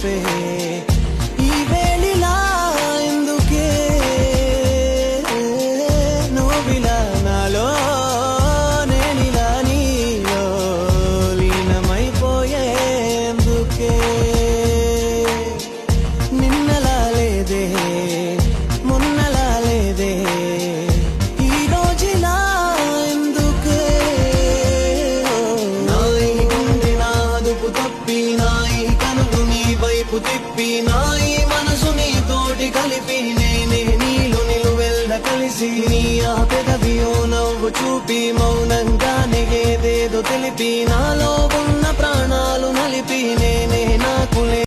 చూపే ఈ వేళిలా ఎందుకే నువ్విలా నాలో నేనిలా నీలో లీనమైపోయే ఎందుకే నిన్నలా లేదే మొన్నలా లేదే ఈ రోజులా ఎందుకే నాయి గుండె నాదుపు తప్పి నాయి కనులు నీ వైపు తిప్పి నాయి మనసు నీ తోటి కలిపి నేనే నీలో నిలువెల్ల కలిసి నీ ఆ పెదవి ఓ నవ్వు చూపి మౌనంగానే ఏదేదో తెలిపి నాలో ఉన్న